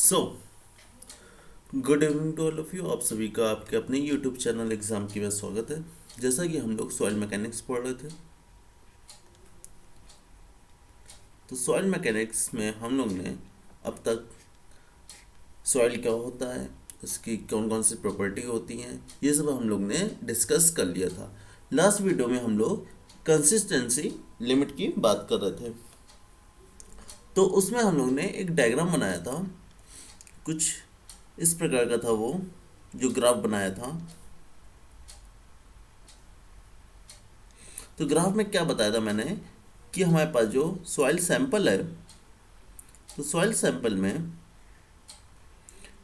So good evening to all of you. आप सभी का आपके अपने यूट्यूब चैनल एग्जाम की में स्वागत है। जैसा कि हम लोग सॉइल मैकेनिक्स पढ़ रहे थे, तो सॉइल मैकेनिक्स में हम लोग ने अब तक सॉइल क्या होता है, उसकी कौन कौन सी प्रॉपर्टी होती हैं, ये सब हम लोग ने डिस्कस कर लिया था। लास्ट वीडियो में हम लोग कंसिस्टेंसी लिमिट की बात कर रहे थे, तो उसमें हम लोग ने एक डायग्राम बनाया था। कुछ इस प्रकार का था वो जो ग्राफ बनाया था। तो ग्राफ में क्या बताया था मैंने कि हमारे पास जो सॉइल सैंपल है, तो सॉइल सैंपल में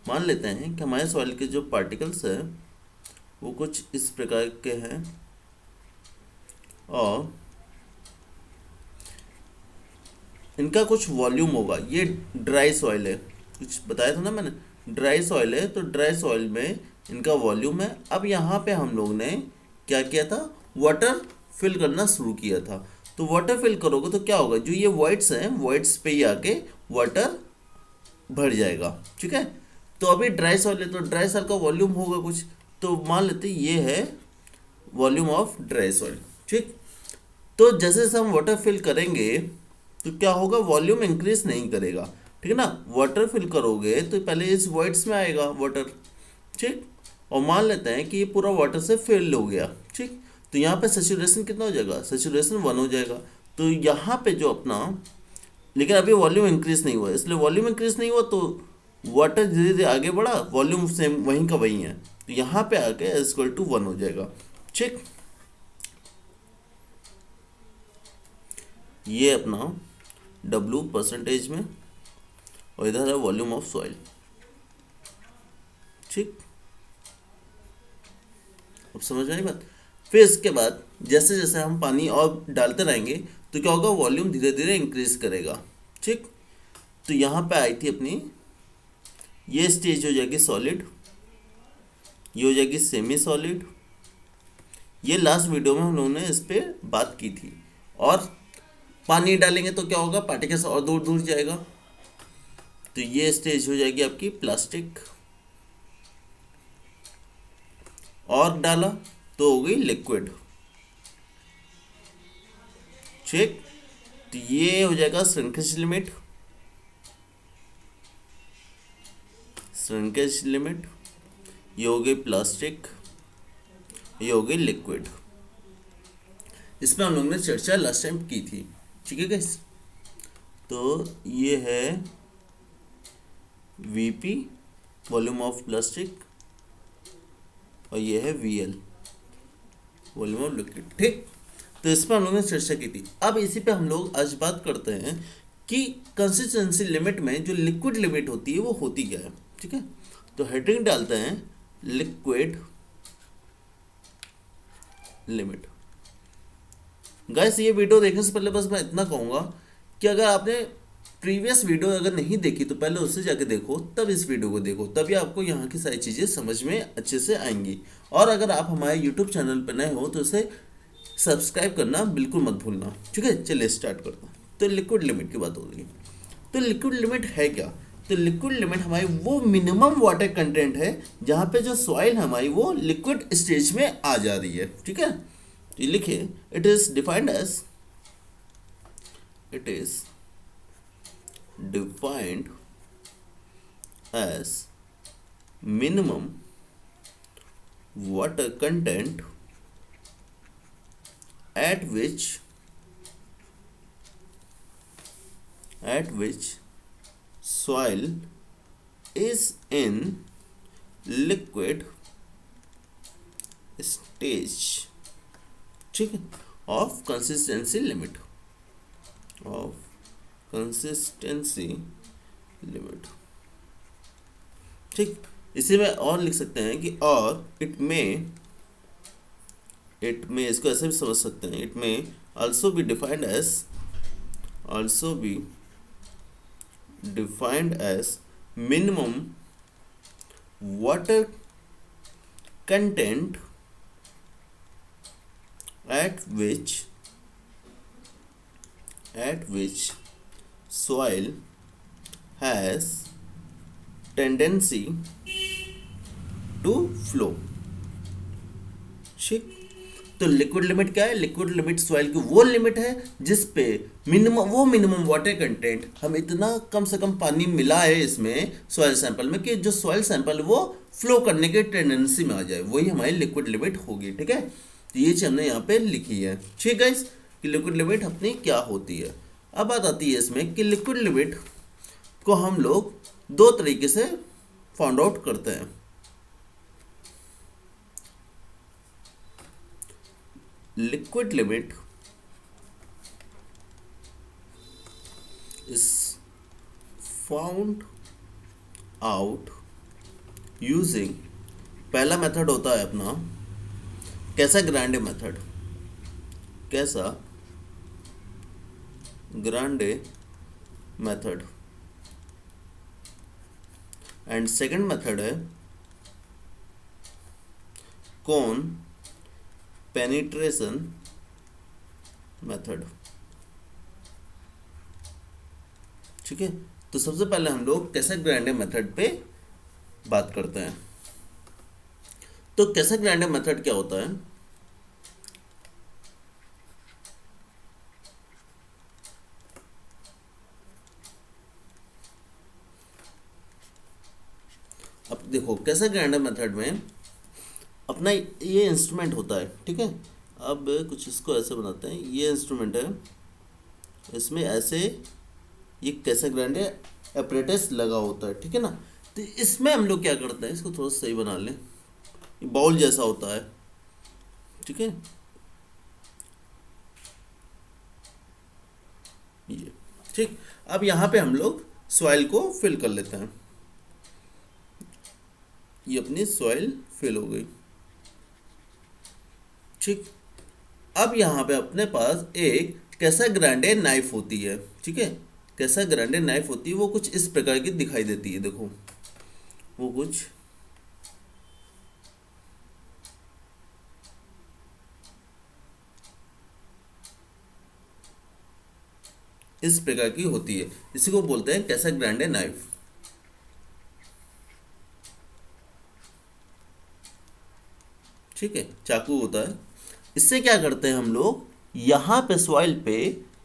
मान लेते हैं कि हमारे सॉइल के जो पार्टिकल्स है वो कुछ इस प्रकार के हैं, और इनका कुछ वॉल्यूम होगा। ये ड्राई सॉइल है, कुछ बताया था ना मैंने, ड्राई सॉइल है। तो ड्राई सॉइल में इनका वॉल्यूम है। अब यहाँ पे हम लोग ने क्या किया था, वाटर फिल करना शुरू किया था। तो वाटर फिल करोगे तो क्या होगा, जो ये वाइट्स हैं वाइट्स पे ही आके वाटर भर जाएगा। ठीक है, तो अभी ड्राई सॉइल है तो ड्राई सॉइल का वॉल्यूम होगा कुछ, तो मान लेते हैं ये है वॉल्यूम ऑफ ड्राई सॉइल। ठीक, तो जैसे जैसे हम वाटर फिल करेंगे तो क्या होगा, वॉल्यूम इंक्रीज नहीं करेगा। ठीक है ना, वाटर फिल करोगे तो पहले इस वॉइड्स में आएगा वाटर। ठीक, और मान लेते हैं कि ये पूरा वाटर से फिल हो गया। ठीक, तो यहाँ पे सेचुरेशन कितना हो जाएगा, सेचुरेशन 1 हो जाएगा। तो यहाँ पे जो अपना, लेकिन अभी वॉल्यूम इंक्रीज नहीं हुआ, इसलिए वॉल्यूम इंक्रीज नहीं हुआ तो वाटर धीरे धीरे आगे बढ़ा, वॉल्यूम सेम वहीं का वहीं है, तो यहाँ पे आके इक्वल टू 1 हो जाएगा। ठीक, ये अपना W परसेंटेज में, और इधर है वॉल्यूम ऑफ सॉइल। ठीक, अब समझ में आई बात। फिर इसके बाद जैसे जैसे हम पानी और डालते रहेंगे तो क्या होगा, वॉल्यूम धीरे धीरे इंक्रीज करेगा। ठीक, तो यहाँ पे आई थी अपनी, ये स्टेज हो जाएगी सॉलिड, ये हो जाएगी सेमी सॉलिड। ये लास्ट वीडियो में हम लोगों ने इस पर बात की थी। और पानी डालेंगे तो क्या होगा, पार्टिकल्स और दूर दूर जाएगा। तो ये स्टेज हो जाएगी आपकी प्लास्टिक, और डाला तो हो गई लिक्विड। ठीक, तो ये हो जाएगा श्रिंकेज लिमिट, श्रिंकेज लिमिट। ये हो गई प्लास्टिक, ये हो गई लिक्विड। इस पर हम लोग ने चर्चा लास्ट टाइम की थी। ठीक है गाइस, तो ये है वीपी वॉल्यूम ऑफ प्लास्टिक, और ये है वीएल वॉल्यूम ऑफ लिक्विड। ठीक, तो इस पर हम लोग ने चर्चा की थी। अब इसी पे हम लोग आज बात करते हैं कि कंसिस्टेंसी लिमिट में जो लिक्विड लिमिट होती है वो होती क्या है। ठीक है, तो हेडिंग डालते हैं लिक्विड लिमिट। गाइस, ये वीडियो देखने से पहले बस मैं इतना कहूँगा कि अगर आपने प्रीवियस वीडियो अगर नहीं देखी तो पहले उससे जाके देखो, तब इस वीडियो को देखो, तभी आपको यहाँ की सारी चीज़ें समझ में अच्छे से आएंगी। और अगर आप हमारे यूट्यूब चैनल पर नए हो तो इसे सब्सक्राइब करना बिल्कुल मत भूलना। ठीक है, चलिए स्टार्ट करता हूँ। तो लिक्विड लिमिट की बात हो रही है, तो लिक्विड लिमिट है क्या। तो लिक्विड लिमिट हमारी वो मिनिमम वाटर कंटेंट है जहाँ पे जो सॉइल हमारी वो लिक्विड स्टेज में आ जा रही है। ठीक है, तो ये लिखिए, it is defined as, it is defined as minimum water content at which soil is in liquid stage। ठीक है, of consistency limit, of consistency limit. ठीक, इसी में और लिख सकते हैं कि और इट में इसको ऐसे भी समझ सकते हैं, it may also be defined as, also be defined as minimum water content at which soil has tendency to flow. ठीक, तो लिक्विड लिमिट क्या है? लिक्विड लिमिट सॉइल की वो लिमिट है जिस पे मिनिमम वाटर कंटेंट, हम इतना कम से कम पानी मिला है इसमें सॉइल सैंपल में कि जो सॉइल सैंपल वो फ्लो करने के टेंडेंसी में आ जाए, वही हमारी लिक्विड लिमिट होगी। ठीक है, तो ये चीज हमने यहाँ पे लिखी है। ठीक है, कि लिक्विड लिमिट अपनी क्या होती है। अब बात आती है इसमें कि लिक्विड लिमिट को हम लोग दो तरीके से फाउंड आउट करते हैं। Liquid limit is found out using, पहला मेथड होता है अपना Casagrande method. Casagrande method. And second method है कौन पेनिट्रेशन मेथड। ठीक है, तो सबसे पहले हम लोग कैसाग्रांडे मेथड पे बात करते हैं। तो कैसाग्रांडे मेथड क्या होता है? अब देखो कैसाग्रांडे मेथड में अपना ये इंस्ट्रूमेंट होता है। ठीक है, अब कुछ इसको ऐसे बनाते हैं, ये इंस्ट्रूमेंट है, इसमें ऐसे ये कैसाग्रांडे apparatus लगा होता है। ठीक है ना, तो इसमें हम लोग क्या करते हैं, इसको थोड़ा सही बना लें, बाउल जैसा होता है। ठीक है, ये ठीक। अब यहाँ पे हम लोग सॉइल को फिल कर लेते हैं। ये अपनी सॉइल फिल हो गई। ठीक, अब यहाँ पे अपने पास एक कैसाग्रांडे नाइफ होती है। ठीक है, कैसाग्रांडे नाइफ होती है, वो कुछ इस प्रकार की दिखाई देती है। देखो वो कुछ इस प्रकार की होती है, इसी को बोलते हैं कैसाग्रांडे नाइफ। ठीक है, चाकू होता है। इससे क्या करते हैं हम लोग, यहाँ पे सॉइल पे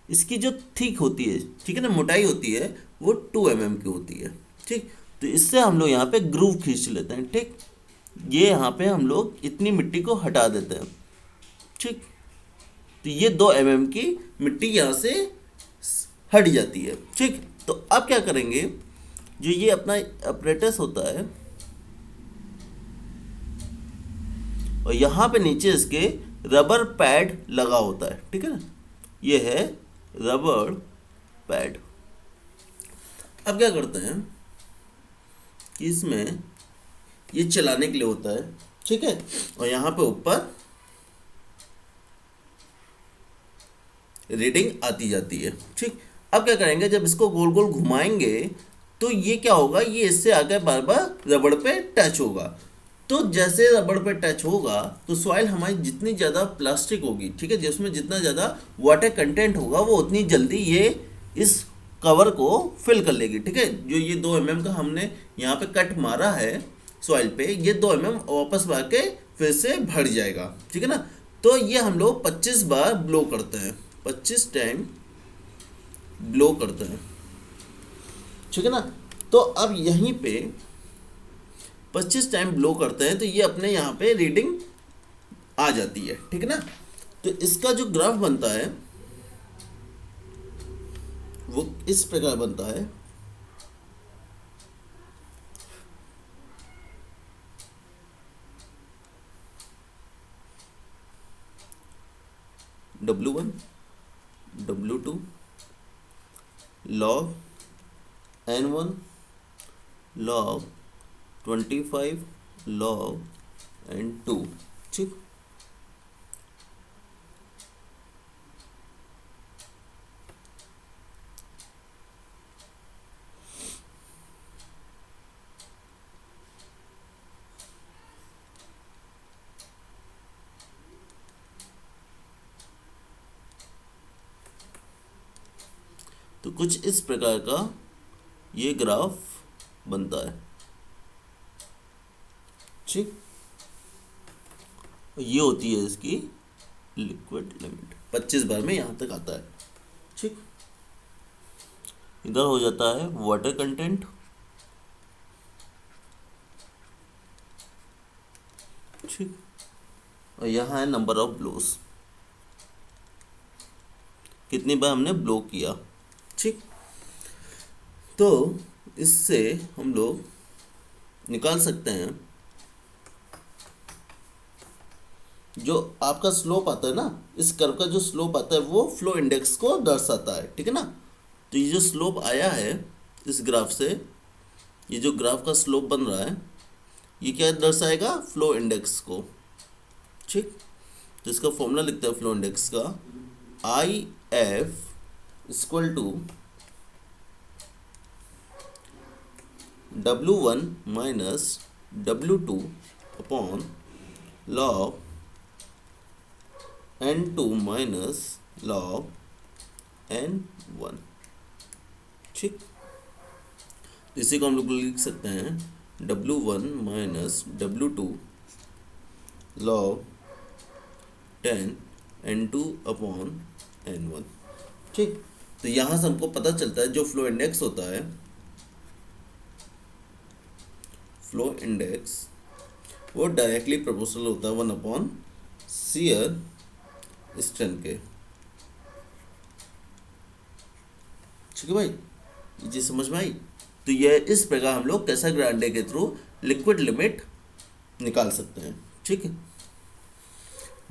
इसकी जो थिक होती है, ठीक है ना, मोटाई होती है, वो 2 mm की होती है। ठीक, तो इससे हम लोग यहाँ पे ग्रूव खींच लेते हैं। ठीक, ये यहाँ पे हम लोग इतनी मिट्टी को हटा देते हैं। ठीक, तो ये 2 mm की मिट्टी यहाँ से हट जाती है। ठीक, तो अब क्या करेंगे, जो ये अपना अपरेटस होता है और यहाँ पे नीचे इसके रबर पैड लगा होता है। ठीक है ना, ये है रबर पैड। अब क्या करते हैं कि इसमें ये चलाने के लिए होता है। ठीक है, और यहाँ पे ऊपर रीडिंग आती जाती है। ठीक, अब क्या करेंगे, जब इसको गोल गोल घुमाएंगे तो ये क्या होगा, ये इससे आकर बार बार रबड़ पे टच होगा। तो जैसे रबड़ पे टच होगा तो सॉइल हमारी जितनी ज़्यादा प्लास्टिक होगी, ठीक है, जिसमें जितना ज़्यादा वाटर कंटेंट होगा वो उतनी जल्दी ये इस कवर को फिल कर लेगी। ठीक है, जो ये 2 mm का हमने यहाँ पे कट मारा है सॉइल पे, ये 2 mm वापस आके फिर से भर जाएगा। ठीक है ना, तो ये हम लोग 25 बार ब्लो करते हैं, 25 टाइम ब्लो करते हैं। ठीक है ना, तो अब यहीं पे 25 टाइम ब्लो करते हैं तो ये अपने यहाँ पे रीडिंग आ जाती है। ठीक है ना, तो इसका जो ग्राफ बनता है वो इस प्रकार बनता है। W1 W2 log N1 log 25 log N2। ठीक, तो कुछ इस प्रकार का ये ग्राफ बनता है। ठीक, ये होती है इसकी लिक्विड लिमिट। 25 बार में यहाँ तक आता है। ठीक, इधर हो जाता है वाटर कंटेंट। ठीक, और यहाँ है नंबर ऑफ ब्लोस, कितनी बार हमने ब्लो किया। ठीक, तो इससे हम लोग निकाल सकते हैं जो आपका स्लोप आता है ना, इस कर्व का जो स्लोप आता है वो फ्लो इंडेक्स को दर्शाता है। ठीक है ना, तो ये जो स्लोप आया है इस ग्राफ से, ये जो ग्राफ का स्लोप बन रहा है ये क्या दर्शाएगा, फ्लो इंडेक्स को। ठीक, तो इसका फॉर्मूला लिखते हैं फ्लो इंडेक्स का, I F equal to W1 minus W2 upon log N2 minus log N1। ठीक, इसी को हम लोग लिख सकते हैं W1 minus W2 log 10 N2 upon N1। ठीक, तो यहाँ से हमको पता चलता है जो फ्लो इंडेक्स होता है, फ्लो इंडेक्स वो डायरेक्टली प्रोपोर्शनल होता है 1 अपॉन शियर स्ट्रेंथ के। ठीक है भाई, ये चीज समझ में आई। तो ये इस प्रकार हम लोग कैसाग्रांडे के थ्रू लिक्विड लिमिट निकाल सकते हैं। ठीक है,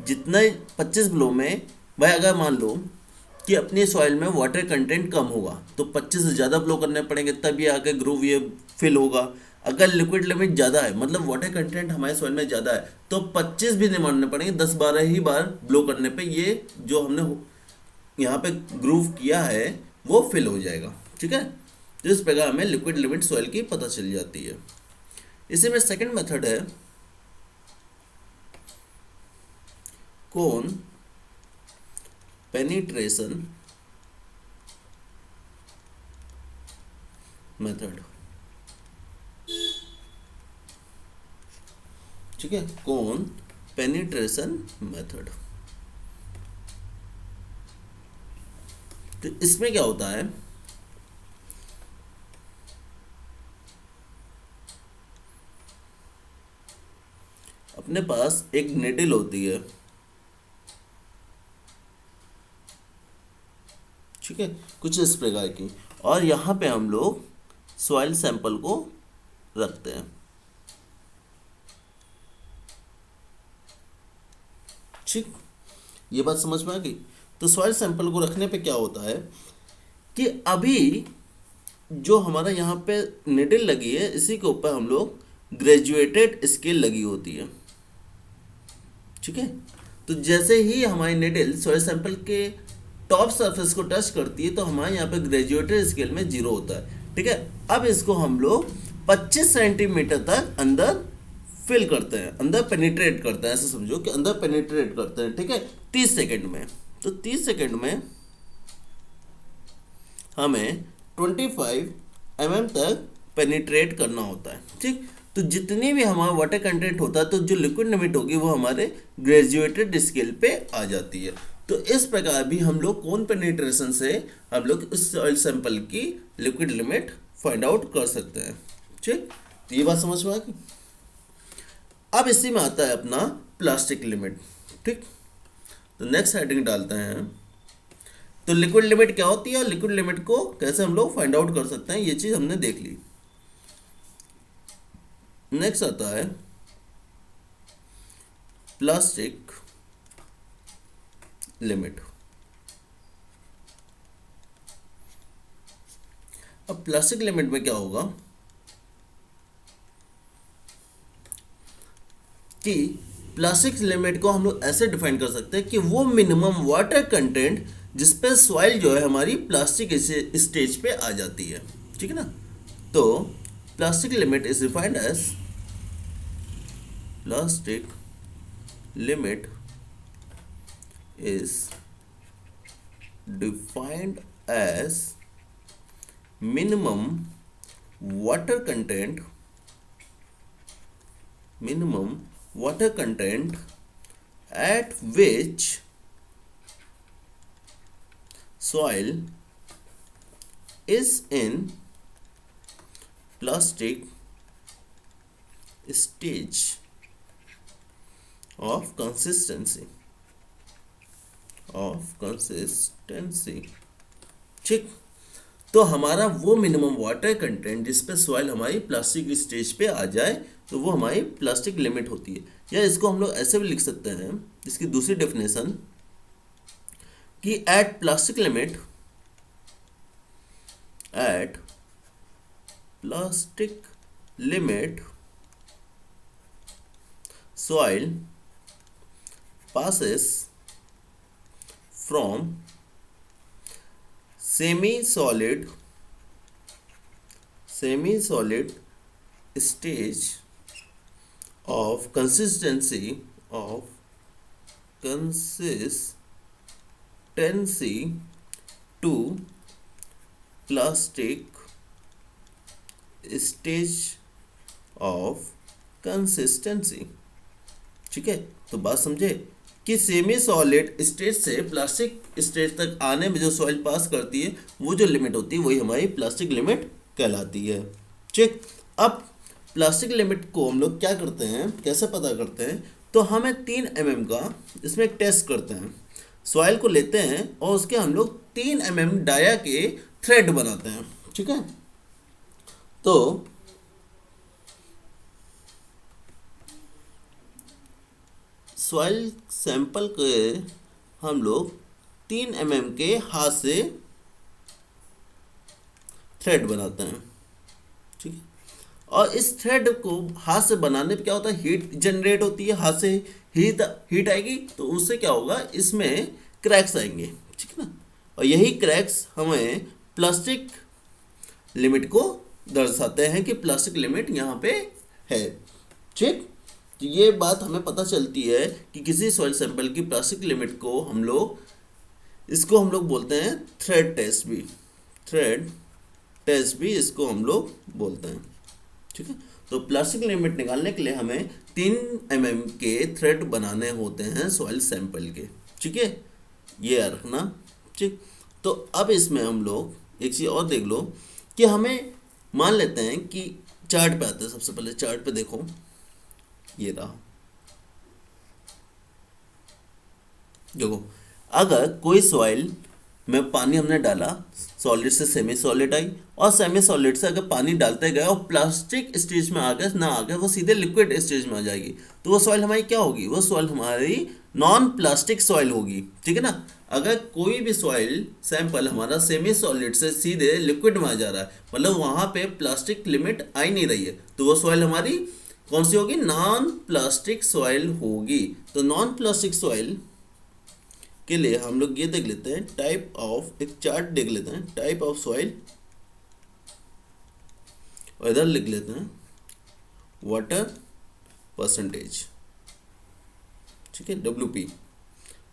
जितना 25 ब्लो में भाई अगर मान लो कि अपनी सॉइल में वाटर कंटेंट कम होगा तो 25 से ज़्यादा ब्लो करने पड़ेंगे, तब ये आके ग्रूव ये फिल होगा। अगर लिक्विड लिमिट ज़्यादा है, मतलब वाटर कंटेंट हमारे सॉइल में ज़्यादा है, तो 25 भी नहीं मारने पड़ेंगे, 10-12 ही बार ब्लो करने पे ये जो हमने यहाँ पे ग्रूव किया है वो फिल हो जाएगा। ठीक है, तो इस प्रकार हमें लिक्विड लिमिट सॉइल की पता चल जाती है। इसी में सेकंड मेथड है कोन पेनिट्रेशन मेथड। ठीक है, कोन पेनिट्रेशन मेथड। तो इसमें क्या होता है, अपने पास एक निडल होती है। ठीक है, कुछ इस प्रकार की, और यहाँ पे हम लोग सॉइल सैंपल को रखते हैं। ठीक, ये बात समझ में आ गई। तो सॉइल सैंपल को रखने पे क्या होता है कि अभी जो हमारा यहाँ पे निडल लगी है इसी के ऊपर हम लोग ग्रेजुएटेड स्केल लगी होती है। ठीक है, तो जैसे ही हमारी निडल सॉइल सैंपल के टॉप सरफेस को टच करती है तो हमारे यहाँ पे ग्रेजुएटेड स्केल में 0 होता है। ठीक है, अब इसको हम लोग 25 सेंटीमीटर तक अंदर फिल करते हैं, अंदर पेनिट्रेट करते हैं, ऐसे समझो कि अंदर पेनिट्रेट करते हैं। ठीक है, 30 सेकेंड में। तो 30 सेकेंड में हमें 25 mm तक पेनिट्रेट करना होता है। ठीक, तो जितनी भी हमारा वाटर कंटेंट होता है तो जो लिक्विड लिमिट होगी वो हमारे ग्रेजुएटेड स्केल पे आ जाती है। तो इस प्रकार भी हम लोग कोन पेनिट्रेशन से हम लोग इस सॉइल सैंपल की लिक्विड लिमिट फाइंड आउट कर सकते हैं। ठीक, तो ये बात समझ में आ गई। अब इसी में आता है अपना प्लास्टिक लिमिट। ठीक, तो नेक्स्ट हेडिंग डालते हैं। तो लिक्विड लिमिट क्या होती है, लिक्विड लिमिट को कैसे हम लोग फाइंड आउट कर सकते हैं, ये चीज हमने देख ली। नेक्स्ट आता है प्लास्टिक लिमिट। अब प्लास्टिक लिमिट में क्या होगा कि प्लास्टिक लिमिट को हम लोग ऐसे डिफाइन कर सकते हैं कि वो मिनिमम वाटर कंटेंट जिस पे सॉइल जो है हमारी प्लास्टिक स्टेज पे आ जाती है। ठीक है ना, तो plastic limit is defined as plastic limit is defined as minimum water content minimum water content at which soil is in plastic stage of consistency ठीक। तो हमारा वो मिनिमम वाटर कंटेंट जिस पे सॉइल हमारी प्लास्टिक स्टेज पे आ जाए तो वो हमारी प्लास्टिक लिमिट होती है। या इसको हम लोग ऐसे भी लिख सकते हैं, इसकी दूसरी डेफिनेशन कि at plastic limit soil passes from semi-solid stage of consistency to plastic stage of consistency। ठीक है, तो बात समझे कि सेमी सॉलिड स्टेज से प्लास्टिक स्टेज तक आने में जो सॉइल पास करती है वो जो लिमिट होती है वही हमारी प्लास्टिक लिमिट कहलाती है। ठीक, अब प्लास्टिक लिमिट को हम लोग क्या करते हैं, कैसे पता करते हैं, तो हमें 3 mm का इसमें एक टेस्ट करते हैं। सॉइल को लेते हैं और उसके हम लोग 3 mm डाया के थ्रेड बनाते हैं। ठीक है, तो सॉइल सैंपल के हम लोग 3 mm के हाथ से थ्रेड बनाते हैं। ठीक है, और इस थ्रेड को हाथ से बनाने पे क्या होता है, हीट जनरेट होती है, हाथ से हीट आएगी तो उससे क्या होगा, इसमें क्रैक्स आएंगे। ठीक है ना, और यही क्रैक्स हमें प्लास्टिक लिमिट को दर्शाते हैं कि प्लास्टिक लिमिट यहाँ पे है। ठीक, तो ये बात हमें पता चलती है कि किसी सॉइल सैंपल की प्लास्टिक लिमिट को हम लोग बोलते हैं थ्रेड टेस्ट भी इसको हम लोग बोलते हैं। ठीक है, तो प्लास्टिक लिमिट निकालने के लिए हमें 3 mm के थ्रेड बनाने होते हैं सॉइल सैंपल के। ठीक है, ये रखना। ठीक, तो अब इसमें हम लोग एक चीज़ और देख लो कि हमें मान लेते हैं कि चार्ट पे आते हैं। सबसे पहले चार्ट पे देखो, ये रहा, देखो अगर कोई सॉइल में पानी हमने डाला, सॉलिड से सेमी सॉलिड आई, और सेमी सॉलिड से अगर पानी डालते गए और प्लास्टिक स्टेज में आ गए ना आ गए, वो सीधे लिक्विड स्टेज में आ जाएगी, तो वो सॉइल हमारी क्या होगी, वो सॉइल हमारी नॉन प्लास्टिक सॉइल होगी। ठीक है ना, अगर कोई भी सॉइल सैंपल हमारा सेमी सॉलिड से सीधे लिक्विड में आ जा रहा है, मतलब वहाँ पे प्लास्टिक लिमिट आ ही नहीं रही है, तो वो सॉइल हमारी कौन सी होगी, नॉन प्लास्टिक सॉइल होगी। तो नॉन प्लास्टिक सॉइल के लिए हम लोग ये देख लेते हैं टाइप ऑफ, एक चार्ट देख लेते हैं टाइप ऑफ सॉइल, और इधर लिख लेते हैं वाटर परसेंटेज। ठीक है, WP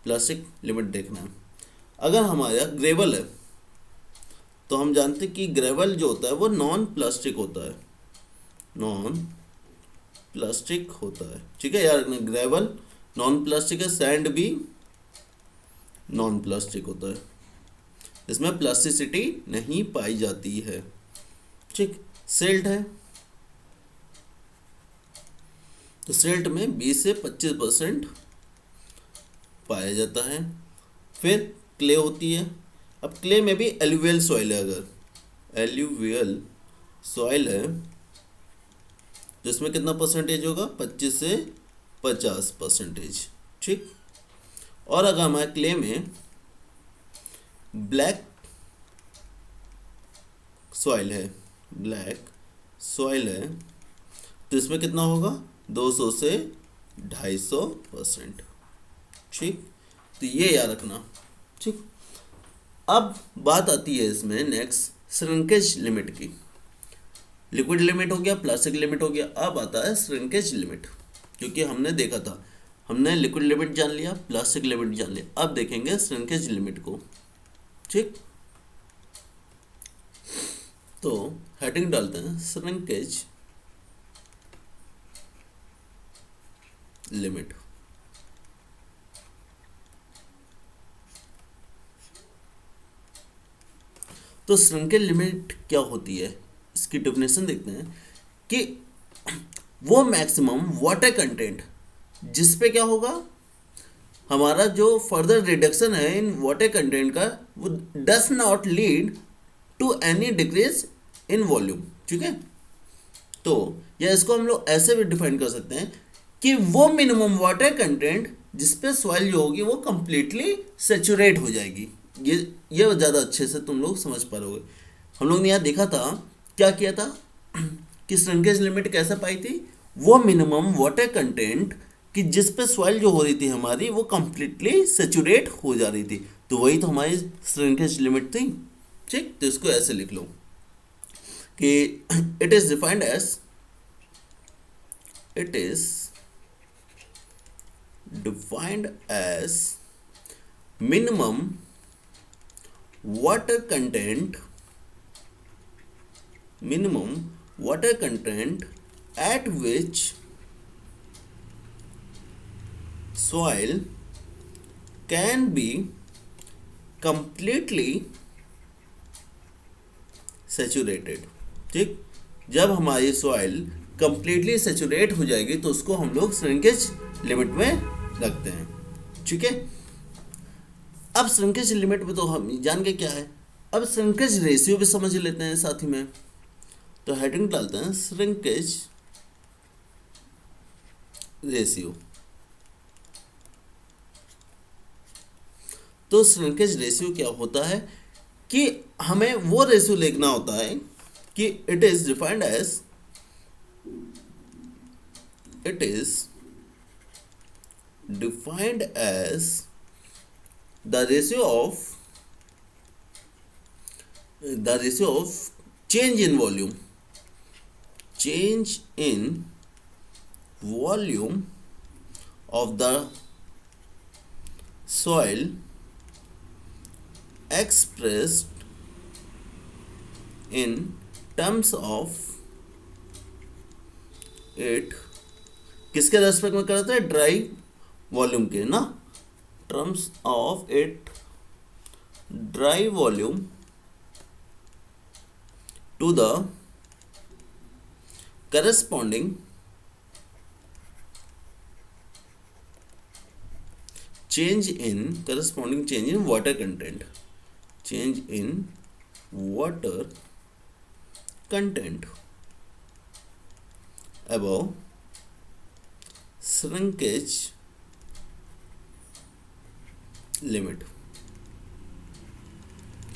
प्लास्टिक लिमिट देखना है। अगर हमारा ग्रेवल है तो हम जानते हैं कि ग्रेवल जो होता है वो नॉन प्लास्टिक होता है। ठीक है यार, ग्रेवल नॉन प्लास्टिक है, सैंड भी नॉन प्लास्टिक होता है, इसमें प्लास्टिसिटी नहीं पाई जाती है। ठीक, सिल्ट है तो सिल्ट में 20 से 25% पाया जाता है। फिर क्ले होती है। अब क्ले में भी एलुवियल सॉइल है, अगर एलुवियल सॉइल है तो इसमें कितना परसेंटेज होगा, 25 से 50%। ठीक, और अगर हमारे क्ले में ब्लैक सॉइल है तो इसमें कितना होगा, 200 से 250%। ठीक, तो ये याद रखना। ठीक, अब बात आती है इसमें नेक्स्ट श्रिंकेज लिमिट की। लिक्विड लिमिट हो गया, प्लास्टिक लिमिट हो गया, अब आता है श्रिंकेज लिमिट। क्योंकि हमने देखा था, हमने लिक्विड लिमिट जान लिया, प्लास्टिक लिमिट जान लिया, अब देखेंगे श्रिंकेज लिमिट को। ठीक, तो हेडिंग डालते हैं श्रिंकेज लिमिट। तो श्रिंकेज लिमिट क्या होती है, इसकी डेफिनेशन देखते हैं कि वो मैक्सिमम वाटर कंटेंट जिस पे क्या होगा, हमारा जो फर्दर रिडक्शन है इन वाटर कंटेंट का, वो does not lead to any decrease in volume. ठीक है, तो या इसको हम लोग ऐसे भी डिफाइन कर सकते हैं कि वो मिनिमम वाटर कंटेंट जिस पे सॉइल जो होगी वो कंप्लीटली सेचुरेट हो जाएगी। ये ज़्यादा अच्छे से तुम लोग समझ पाओगे। हम लोग ने यहाँ देखा था, क्या किया था कि श्रिंकेज लिमिट कैसे पाई थी, वो मिनिमम वाटर कंटेंट कि जिस पे सॉइल जो हो रही थी हमारी वो कंप्लीटली सेचुरेट हो जा रही थी, तो वही तो हमारी श्रिंकेज लिमिट थी। ठीक, तो इसको ऐसे लिख लो कि it is defined as minimum water content at which soil can be completely saturated। ठीक, जब हमारी सॉइल कंप्लीटली सेचुरेट हो जाएगी तो उसको हम लोग श्रिंकेज लिमिट में रखते हैं। ठीक है, अब श्रिंकेज लिमिट में तो हम जान के क्या है, अब श्रिंकेज रेशियो भी समझ लेते हैं साथ ही में। तो हेडिंग डालते हैं श्रिंकेज रेशियो। तो श्रिंकेज रेशियो क्या होता है कि हमें वो रेशियो लिखना होता है कि it is defined as the ratio of change in volume of the soil expressed in terms of it, किसके रेस्पेक्ट में करते हैं, ड्राई वॉल्यूम के ना, terms of it dry volume to the corresponding change in water content above shrinkage limit.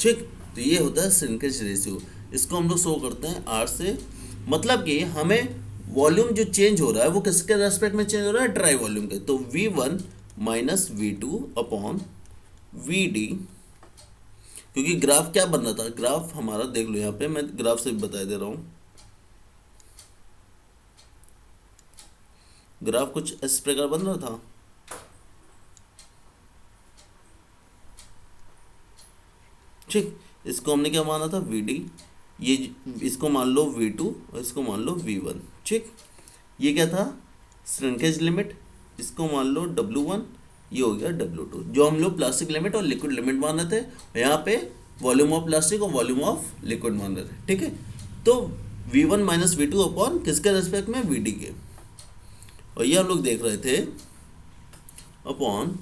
ठीक, तो ये होता है श्रिंकेज रेशियो। इसको हम लोग शो करते हैं आर से, मतलब कि हमें वॉल्यूम जो चेंज हो रहा है वो किसके रेस्पेक्ट में चेंज हो रहा है, ड्राई वॉल्यूम के। तो V1 minus V2 upon VD, क्योंकि ग्राफ क्या बन रहा था, ग्राफ हमारा देख लो यहाँ पे, मैं ग्राफ से भी बता दे रहा हूँ। ग्राफ कुछ इस प्रकार बन रहा था। ठीक, इसको हमने क्या माना था, VD, ये इसको मान लो V2 और इसको मान लो V1। ठीक, ये क्या था, श्रिंकेज लिमिट, इसको मान लो W1, ये हो गया W2, जो हम लोग प्लास्टिक लिमिट और लिक्विड लिमिट मान रहे थे। यहाँ पे वॉल्यूम ऑफ प्लास्टिक और वॉल्यूम ऑफ लिक्विड मान रहे थे। ठीक है, तो V1 माइनस V2 अपॉन किसके रेस्पेक्ट में, VD के, और ये हम लोग देख रहे थे अपॉन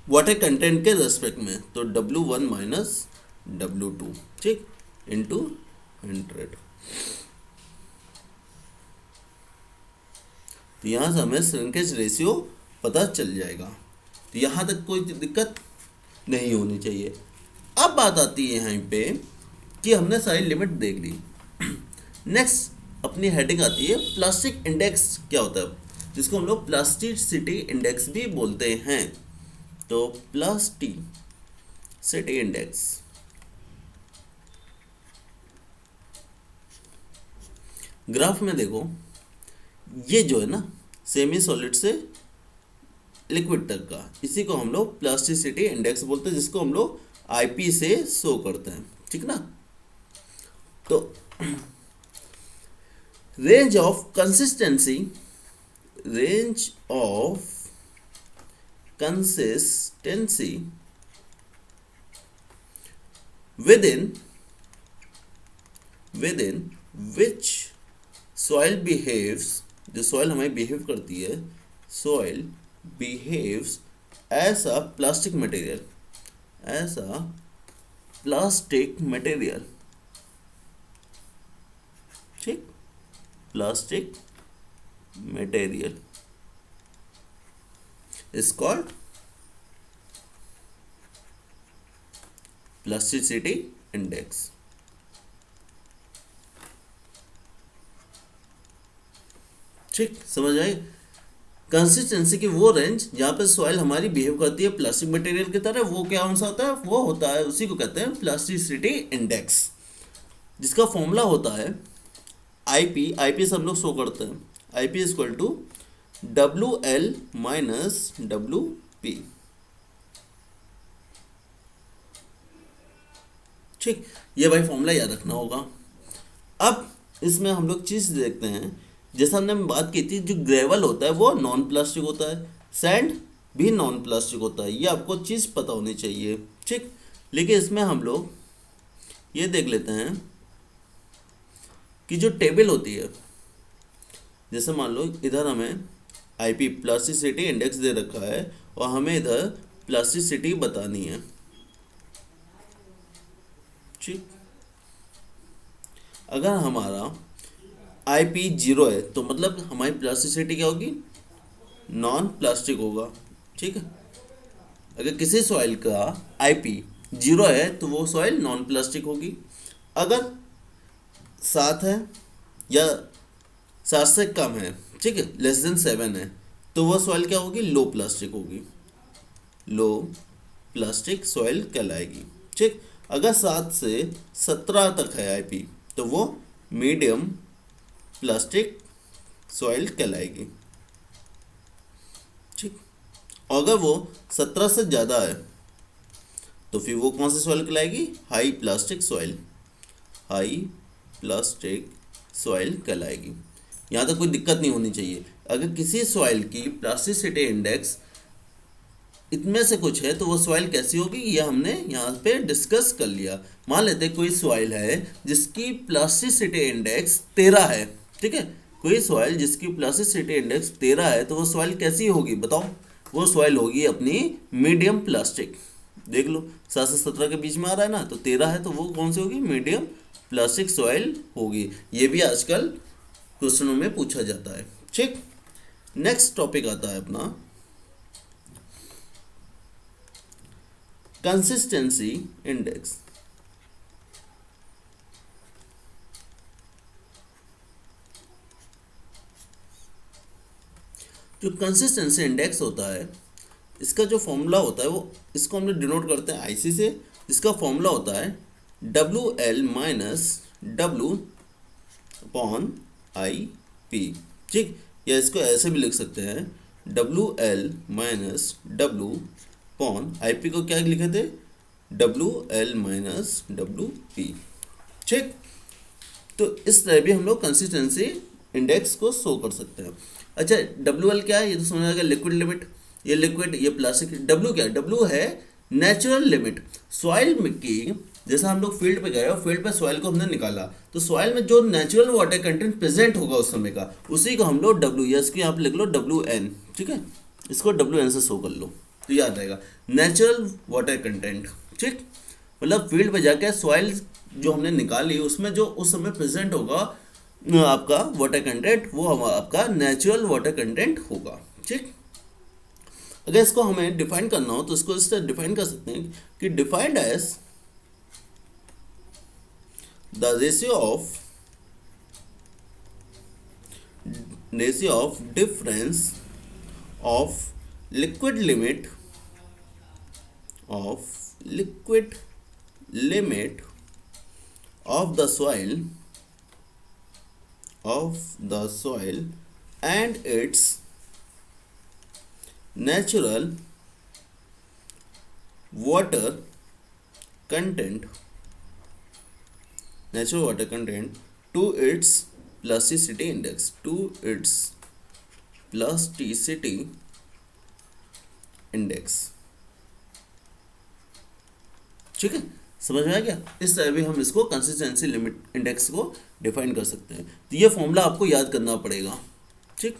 वाटर कंटेंट के रेस्पेक्ट में, तो W1 माइनस W2, ठीक, इंटू 100। तो यहाँ से हमें श्रिंकेज रेशियो पता चल जाएगा। तो यहाँ तक कोई दिक्कत नहीं होनी चाहिए। अब बात आती है यहाँ पे कि हमने सारी लिमिट देख ली। नेक्स्ट अपनी हेडिंग आती है प्लास्टिक इंडेक्स क्या होता है, जिसको हम लोग प्लास्टिसिटी इंडेक्स भी बोलते हैं। तो प्लास्टिसिटी इंडेक्स ग्राफ में देखो, ये जो है ना सेमी सॉलिड से लिक्विड तक का, इसी को हम लोग प्लास्टिसिटी इंडेक्स बोलते हैं, जिसको हम लोग आईपी से शो करते हैं। ठीक ना, तो range of range of consistency within which soil behaves, जो soil हमारी behave करती है, soil behaves as a plastic material, as a plastic material, ठीक, plastic material is called plasticity index. ठीक, समझ आए? कंसिस्टेंसी की वो रेंज जहाँ पे सॉइल हमारी बिहेव करती है प्लास्टिक मटेरियल की तरह, वो क्या सा होता है, वो होता है, उसी को कहते हैं प्लास्टिसिटी इंडेक्स, जिसका फॉर्मूला होता है आईपी से हम लोग शो करते हैं, IP is equal to WL minus WP। ठीक, ये भाई फॉर्मूला याद रखना होगा। अब इसमें हम लोग चीज़ देखते हैं, जैसा हमने बात की थी, जो ग्रेवल होता है वो नॉन प्लास्टिक होता है, सैंड भी नॉन प्लास्टिक होता है, ये आपको चीज़ पता होनी चाहिए। ठीक, लेकिन इसमें हम लोग ये देख लेते हैं कि जो टेबल होती है, जैसे मान लो इधर हमें आईपी प्लास्टिसिटी इंडेक्स दे रखा है और हमें इधर प्लास्टिसिटी बतानी है। ठीक, अगर हमारा आईपी 0 है तो मतलब हमारी प्लास्टिसिटी क्या होगी, नॉन प्लास्टिक होगा। ठीक है, अगर किसी सॉइल का आईपी 0 है तो वो सॉइल नॉन प्लास्टिक होगी। अगर 7 है या 7 से कम है, ठीक है, लेस देन 7 है, तो वह सॉइल क्या होगी, लो प्लास्टिक होगी, लो प्लास्टिक सॉइल कहलाएगी। ठीक, अगर 7 से 17 तक है आईपी तो वो मीडियम प्लास्टिक सॉइल कहलाएगी। ठीक, अगर वो 17 से ज़्यादा है तो फिर वो कौन सी सॉइल कहलाएगी, high plastic soil, high plastic soil कहलाएगी। यहाँ तक कोई दिक्कत नहीं होनी चाहिए। अगर किसी सॉइल की प्लास्टिसिटी इंडेक्स इनमें से कुछ है तो वो सॉइल कैसी होगी, ये हमने यहाँ पे डिस्कस कर लिया। मान लेते कोई सॉइल है जिसकी प्लास्टिसिटी इंडेक्स 13 है, ठीक है, कोई सॉइल जिसकी प्लास्टिसिटी इंडेक्स 13 है तो वो सॉइल कैसी होगी बताओ, वो सॉइल होगी अपनी मीडियम प्लास्टिक। देख लो 7 से 17 के बीच में आ रहा है ना, तो 13 है तो वो कौन सी होगी, मीडियम प्लास्टिक सॉइल होगी। ये भी आजकल क्वेश्चनों में पूछा जाता है। ठीक, नेक्स्ट टॉपिक आता है अपना कंसिस्टेंसी इंडेक्स। जो कंसिस्टेंसी इंडेक्स होता है, इसका जो फॉर्मूला होता है वो, इसको हम लोग डिनोट करते हैं आईसी से, जिसका फॉर्मूला होता है WL minus W upon IP। ठीक, या इसको ऐसे भी लिख सकते हैं WL minus W upon IP को क्या लिखे थे, WL माइनस WP। ठीक, तो इस तरह भी हम लोग कंसिस्टेंसी इंडेक्स को शो कर सकते हैं। अच्छा, WL क्या है, ये तो समझ आ गया, लिक्विड लिमिट, ये लिक्विड, ये प्लास्टिक। W क्या है, W है नेचुरल लिमिट। सॉइल में की, जैसा हम लोग फील्ड पे गए और फील्ड पे सॉइल को हमने निकाला, तो सॉइल में जो नेचुरल वाटर कंटेंट प्रेजेंट होगा उस समय का, उसी को हम लोग W, या इसको यहाँ पे लिख लो WN। ठीक है, इसको WN से शो कर लो तो याद रहेगा, नेचुरल वाटर कंटेंट। ठीक, मतलब फील्ड पे जाके सॉइल जो हमने निकाली उसमें जो उस समय प्रेजेंट होगा आपका वाटर कंटेंट, वो आपका नेचुरल वाटर कंटेंट होगा। ठीक, अगर इसको हमें डिफाइन करना हो तो इसको इस तरह डिफाइन कर सकते हैं कि defined as the ratio of difference of liquid limit of the soil and its natural water content to its plasticity index, to its plasticity index. ठीक है, समझ में आ गया। इस तरह भी हम इसको कंसिस्टेंसी लिमिट इंडेक्स को डिफाइन कर सकते हैं। तो ये फॉर्मूला आपको याद करना पड़ेगा। ठीक,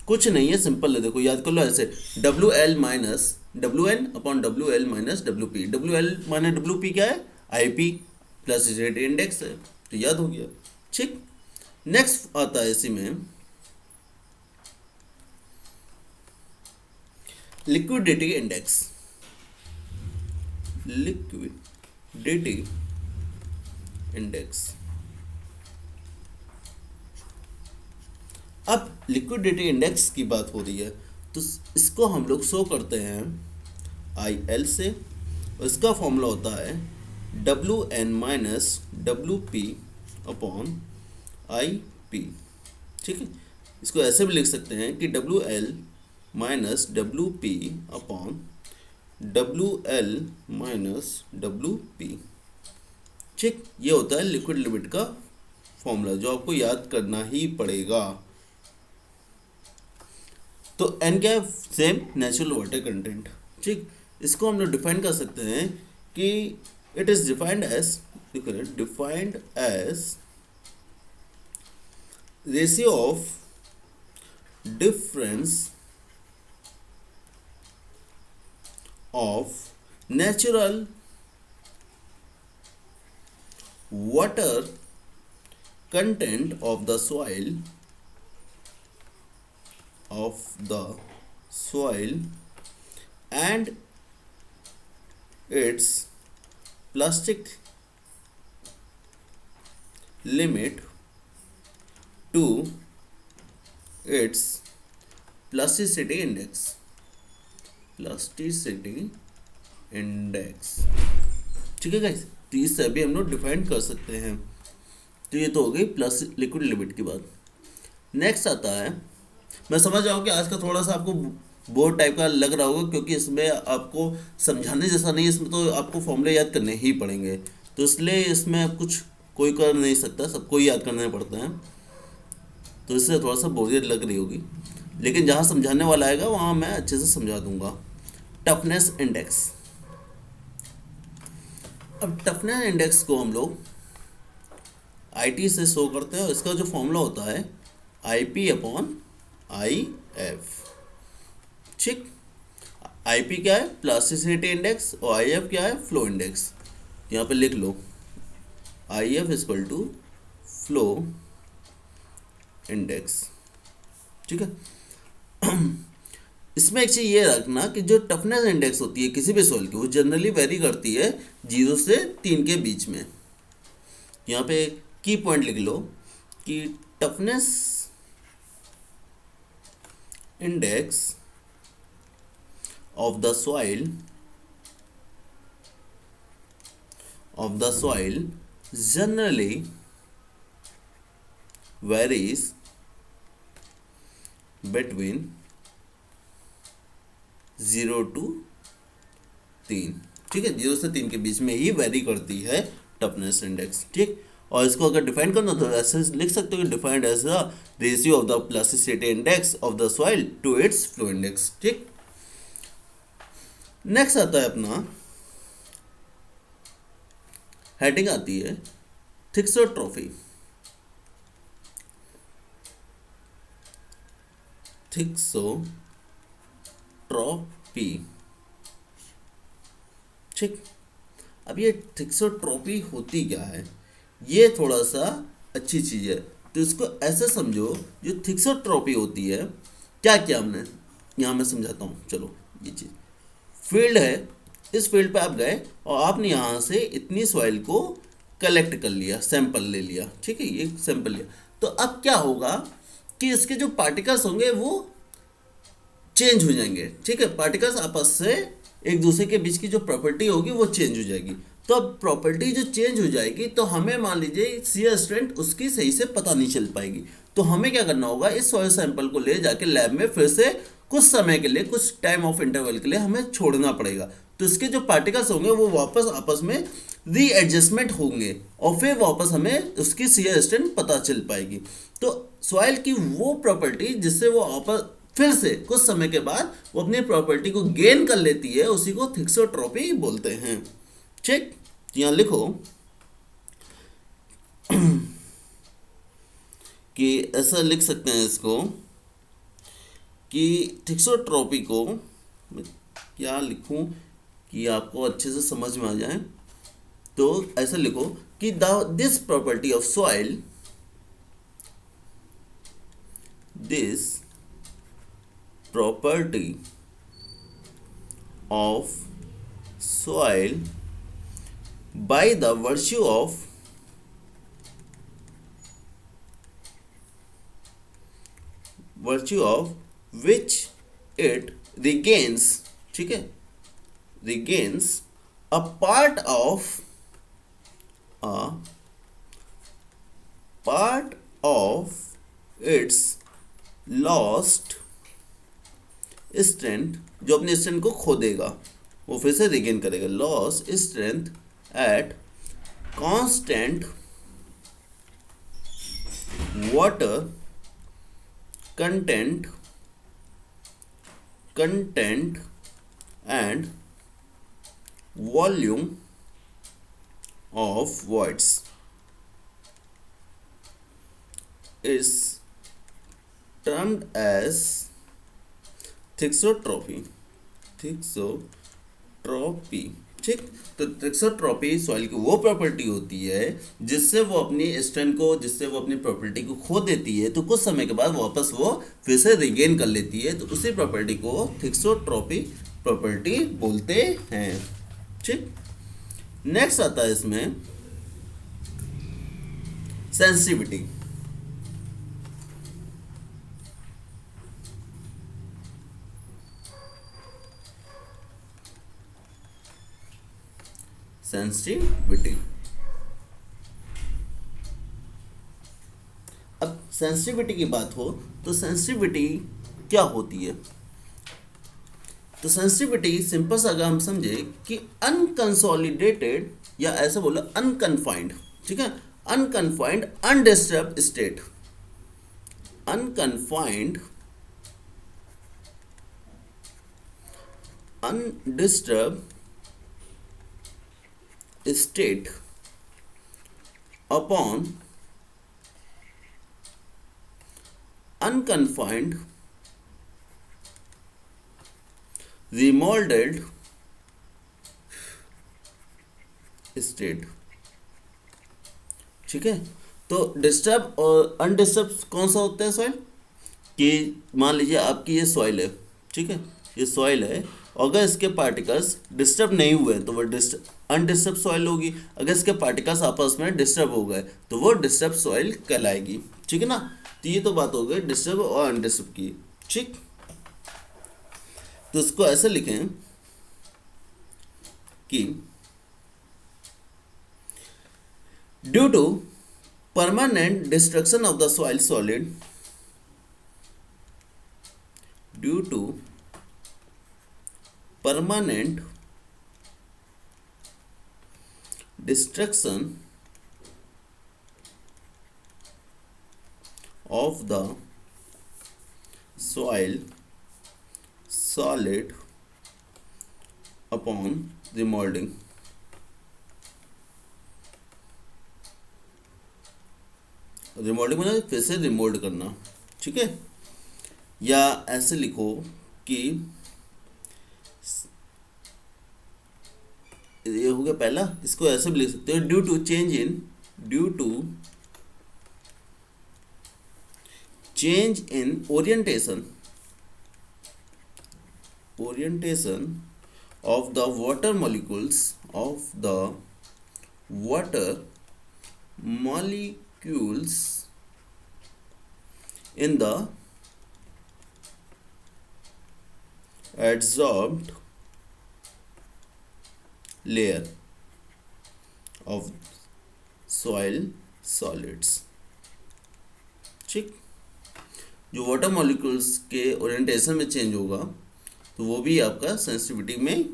कुछ नहीं है, सिंपल है, देखो याद कर लो ऐसे, W L minus W N upon W L minus W P. W L minus W P क्या है, आई पी प्लास्टिसिटी इंडेक्स है, तो याद हो गया। ठीक, नेक्स्ट आता है इसी में लिक्विडिटी इंडेक्स। लिक्विडिटी इंडेक्स, अब लिक्विडिटी इंडेक्स की बात हो रही है तो इसको हम लोग शो करते हैं आई एल से, और इसका फॉर्मूला होता है W N minus W P upon I P. ठीक है, इसको ऐसे भी लिख सकते हैं कि W L minus W P upon W L minus W P. ठीक, ये होता है लिक्विड लिमिट का फॉर्मूला जो आपको याद करना ही पड़ेगा। तो एन क्या है, सेम नेचुरल वाटर कंटेंट। ठीक, इसको हम लोग डिफाइन कर सकते हैं कि it is defined as ratio of difference of natural water content of the soil and its plastic limit to its plasticity index। ठीक है गाइस, तो इस से भी हम लोग डिफाइन कर सकते हैं। तो ये तो हो गई प्लस लिक्विड लिमिट की बात। नेक्स्ट आता है, मैं समझ रहा हूँ कि आज का थोड़ा सा आपको बोर्ड टाइप का लग रहा होगा क्योंकि इसमें आपको समझाने जैसा नहीं है, इसमें तो आपको फॉर्मूले याद करने ही पड़ेंगे, तो इसलिए इसमें कुछ कोई कर नहीं सकता, सबको ही याद करने पड़ते हैं, तो इससे थोड़ा सा बोरियत लग रही होगी, लेकिन जहाँ समझाने वाला आएगा वहाँ मैं अच्छे से समझा दूंगा। टफनेस इंडेक्स, अब टफनेस इंडेक्स को हम लोग आईटी से शो करते हैं और इसका जो फॉर्मूला होता है आईपी अपॉन आई एफ। ठीक, आईपी क्या है, प्लास्टिसिटी इंडेक्स, और आई एफ क्या है, फ्लो इंडेक्स। यहाँ पे लिख लो I F equal to flow index. ठीक है, इसमें एक चीज़ ये रखना कि जो टफनेस इंडेक्स होती है किसी भी सॉइल की, वो जनरली वेरी करती है 0 से 3 के बीच में। यहाँ पे की पॉइंट लिख लो कि toughness index of the soil generally varies between 0 to 3। ठीक है, 0 से 3 के बीच में ही वेरी करती है टफनेस इंडेक्स। ठीक, और इसको अगर डिफाइन करना तो ऐसे लिख सकते हो कि defined as the ratio of the plasticity index of the soil to its flow index. ठीक, नेक्स्ट आता है अपना हेडिंग आती है थिक्सोट्रॉफी। थिक्सोट्रॉपी। ठीक, अब ये थिक्सोट्रॉपी होती क्या है, ये थोड़ा सा अच्छी चीज़ है, तो इसको ऐसे समझो, जो थिक्सोट्रॉपी होती है, क्या किया हमने, यहाँ मैं समझाता हूँ। चलो, ये चीज़ फील्ड है, इस फील्ड पे आप गए और आपने यहाँ से इतनी सॉइल को कलेक्ट कर लिया, सैंपल ले लिया। ठीक है, ये सैंपल लिया, तो अब क्या होगा कि इसके जो पार्टिकल्स होंगे वो चेंज हो जाएंगे। ठीक है, पार्टिकल्स आपस से एक दूसरे के बीच की जो प्रॉपर्टी होगी वो चेंज हो जाएगी। तो अब प्रॉपर्टी जो चेंज हो जाएगी तो हमें मान लीजिए शियर स्ट्रेंथ उसकी सही से पता नहीं चल पाएगी, तो हमें क्या करना होगा, इस सॉइल सैंपल को ले जाके लैब में फिर से कुछ समय के लिए, कुछ टाइम ऑफ इंटरवल के लिए हमें छोड़ना पड़ेगा। तो इसके जो पार्टिकल्स होंगे वो वापस आपस में रीएडजस्टमेंट होंगे और फिर वापस हमें उसकी शियर स्ट्रेंथ पता चल पाएगी। तो सॉइल की वो प्रॉपर्टी जिससे वो आपस फिर से कुछ समय के बाद वो अपनी प्रॉपर्टी को गेन कर लेती है, उसी को थिक्सोट्रॉपी बोलते हैं। ठीक, यहाँ लिखो कि ऐसा लिख सकते हैं इसको कि थिक्सोट्रॉपी को मैं क्या लिखूं कि आपको अच्छे से समझ में आ जाए। तो ऐसा लिखो कि this property of soil, this property of soil by the virtue of which it regains, ठीक है, regains a part of its lost strength, जो अपने स्ट्रेंथ को खो देगा वो फिर से रिगेन करेगा। Loss strength at constant water content and volume of voids is termed as thixotropy. ठीक, तो थिक्सोट्रॉपी सॉइल की वो प्रॉपर्टी होती है जिससे वो अपनी स्ट्रेंथ को, जिससे वो अपनी प्रॉपर्टी को खो देती है तो कुछ समय के बाद वापस वो फिर से रिगेन कर लेती है, तो उसी प्रॉपर्टी को थिक्सोट्रॉपी प्रॉपर्टी बोलते हैं। ठीक, नेक्स्ट आता है इसमें सेंसिटिविटी। अब सेंसिटिविटी की बात हो तो सेंसिटिविटी क्या होती है? तो सेंसिटिविटी सिंपल सा अगर हम समझे कि अनकंसोलिडेटेड या ऐसा बोलो अनकन्फाइंड, ठीक है, unconfined undisturbed state, unconfined undisturbed state upon unconfined remodeled state। ठीक है, तो डिस्टर्ब और अनडिस्टर्ब कौन सा होता है सॉइल? कि मान लीजिए आपकी ये सॉइल है, ठीक है, ये सॉइल है, अगर इसके पार्टिकल्स डिस्टर्ब नहीं हुए तो वो अनडिस्टर्ब सॉइल होगी। अगर इसके पार्टिकल्स आपस में डिस्टर्ब हो गए तो वो डिस्टर्ब सॉइल कहलाएगी। ठीक है ना, तो ये तो बात हो गई डिस्टर्ब और अनडिस्टर्ब की। ठीक, तो इसको ऐसे लिखें कि due to permanent destruction of the soil solid, due to permanent destruction of the soil solid upon remolding, remoulding मतलब फिर से रिमोल्ड करना। ठीक है, या ऐसे लिखो कि ये हो गया पहला, इसको ऐसे भी लिख सकते हो due to change in orientation of the water molecules in the adsorbed layer of soil solids। ठीक, जो वाटर मॉलिक्यूल्स के ओरिएंटेशन में चेंज होगा तो वो भी आपका सेंसिटिविटी में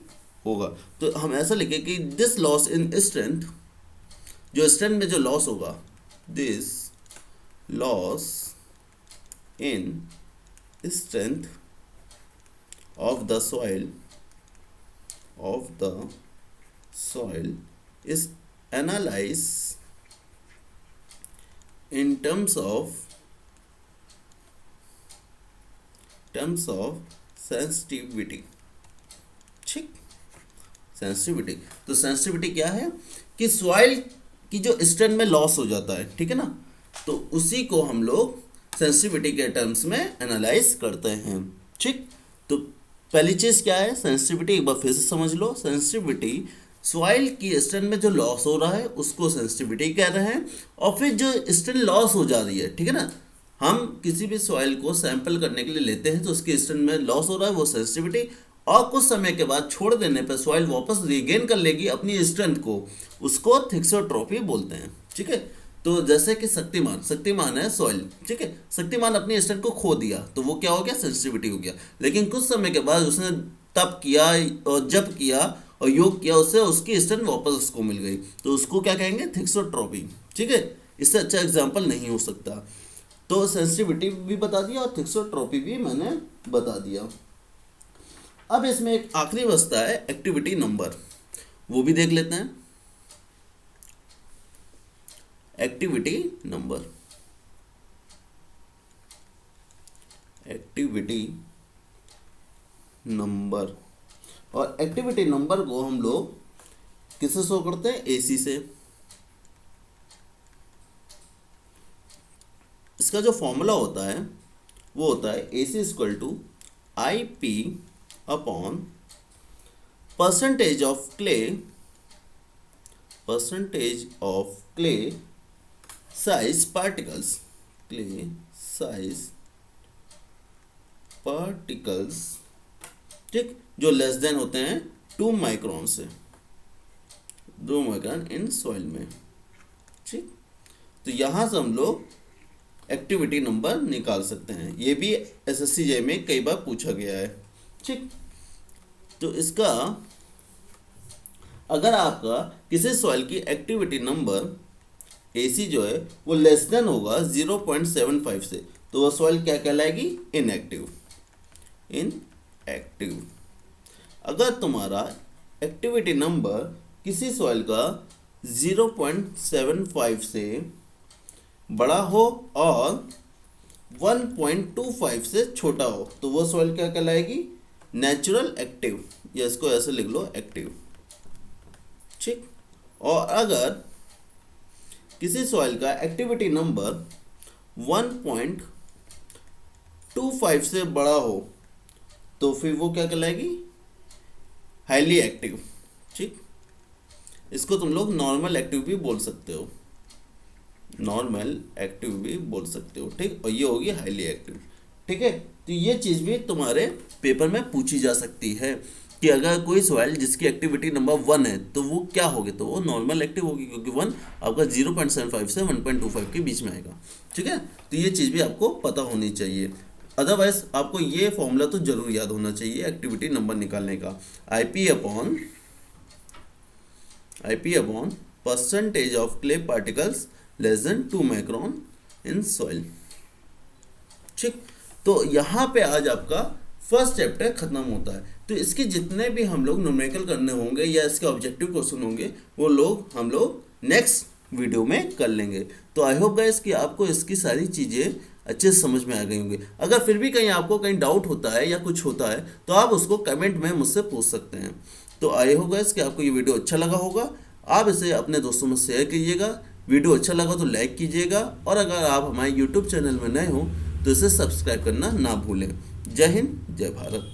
होगा। तो हम ऐसा लिखें कि दिस लॉस इन स्ट्रेंथ, जो स्ट्रेंथ में जो लॉस होगा, this loss in strength of the soil is analyzed in terms of sensitivity। ठीक, सेंसिटिविटी, तो सेंसिटिविटी क्या है कि सॉइल की जो स्ट्रेंथ में लॉस हो जाता है, ठीक है ना, तो उसी को हम लोग सेंसिटिविटी के टर्म्स में एनालाइज करते हैं। ठीक, तो पहली चीज़ क्या है सेंसिटिविटी, एक बार फिर से समझ लो। सेंसिटिविटी सॉइल की स्ट्रेंथ में जो लॉस हो रहा है उसको सेंसिटिविटी कह रहे हैं। और फिर जो स्ट्रेंथ लॉस हो जा रही है, ठीक है ना, हम किसी भी सॉइल को सैंपल करने के लिए लेते हैं तो उसकी स्ट्रेंथ में लॉस हो रहा है वो सेंसिटिविटी, और कुछ समय के बाद छोड़ देने पर सॉइल वापस रिगेन कर लेगी अपनी स्ट्रेंथ को, उसको थिक्सोट्रॉपी बोलते हैं। ठीक है, तो जैसे कि शक्तिमान है सॉइल, ठीक है, शक्तिमान अपनी स्ट्रेंथ को खो दिया तो वो क्या हो गया, सेंसिटिविटी हो गया। लेकिन कुछ समय के बाद उसने तप किया और जप किया और योग किया, उससे उसकी स्ट्रेंथ वापस उसको मिल गई, तो उसको क्या कहेंगे, थिक्सोट्रॉपी। ठीक है, इससे अच्छा एग्जाम्पल नहीं हो सकता। तो सेंसिटिविटी भी बता दिया और थिक्सोट्रॉपी भी मैंने बता दिया। अब इसमें एक आखिरी बचता है एक्टिविटी नंबर, वो भी देख लेते हैं। एक्टिविटी नंबर, और एक्टिविटी नंबर को हम लोग किससे शो करते हैं, एसी से। इसका जो फॉर्मूला होता है वो होता है AC equal to IP upon percentage of clay size particles, ठीक, जो लेस देन होते हैं 2 माइक्रोन से, 2 माइक्रोन इन सॉइल में। ठीक, तो यहां से हम लोग एक्टिविटी नंबर निकाल सकते हैं। ये भी SSCJ में कई बार पूछा गया है। ठीक, तो इसका अगर आपका किसी सॉइल की एक्टिविटी नंबर AC जो है वो लेस देन होगा 0.75 से, तो वो सॉइल क्या कहलाएगी, इनएक्टिव। अगर तुम्हारा एक्टिविटी नंबर किसी सॉइल का 0.75 से बड़ा हो और 1.25 से छोटा हो तो वो सॉइल क्या कहलाएगी, नेचुरल एक्टिव, या इसको ऐसे लिख लो, एक्टिव। ठीक, और अगर किसी सॉइल का एक्टिविटी नंबर 1.25 से बड़ा हो तो फिर वो क्या कहलाएगी, हाईली एक्टिव। ठीक, इसको तुम लोग नॉर्मल एक्टिव भी बोल सकते हो, ठीक, और ये होगी हाईली एक्टिव। ठीक है, तो ये चीज़ भी तुम्हारे पेपर में पूछी जा सकती है कि अगर कोई सॉइल जिसकी एक्टिविटी नंबर 1 है तो वो क्या होगी, तो वो नॉर्मल एक्टिव होगी, क्योंकि 1 आपका 0.75 से 1.25 के बीच में आएगा। ठीक है, तो ये चीज़ भी आपको पता होनी चाहिए। अदरवाइज आपको ये फॉर्मूला तो जरूर याद होना चाहिए एक्टिविटी नंबर निकालने का, IP upon percentage of clay particles less than 2 micron in soil. ठीक, तो यहाँ पे आज आपका फर्स्ट चैप्टर खत्म होता है। तो इसके जितने भी हम लोग न्यूमेरिकल करने होंगे या इसके ऑब्जेक्टिव क्वेश्चन होंगे वो हम लोग नेक्स्ट वीडियो में कर लेंगे। तो आई होप गाइस कि आपको इसकी सारी चीज़ें अच्छे से समझ में आ गई होंगी। अगर फिर भी कहीं आपको कहीं डाउट होता है या कुछ होता है तो आप उसको कमेंट में मुझसे पूछ सकते हैं। तो आई होप गाइस कि आपको ये वीडियो अच्छा लगा होगा, आप इसे अपने दोस्तों में शेयर कीजिएगा। वीडियो अच्छा लगा तो लाइक कीजिएगा, और अगर आप हमारे यूट्यूब चैनल में नए हो तो इसे सब्सक्राइब करना ना भूलें। जय हिंद, जय भारत।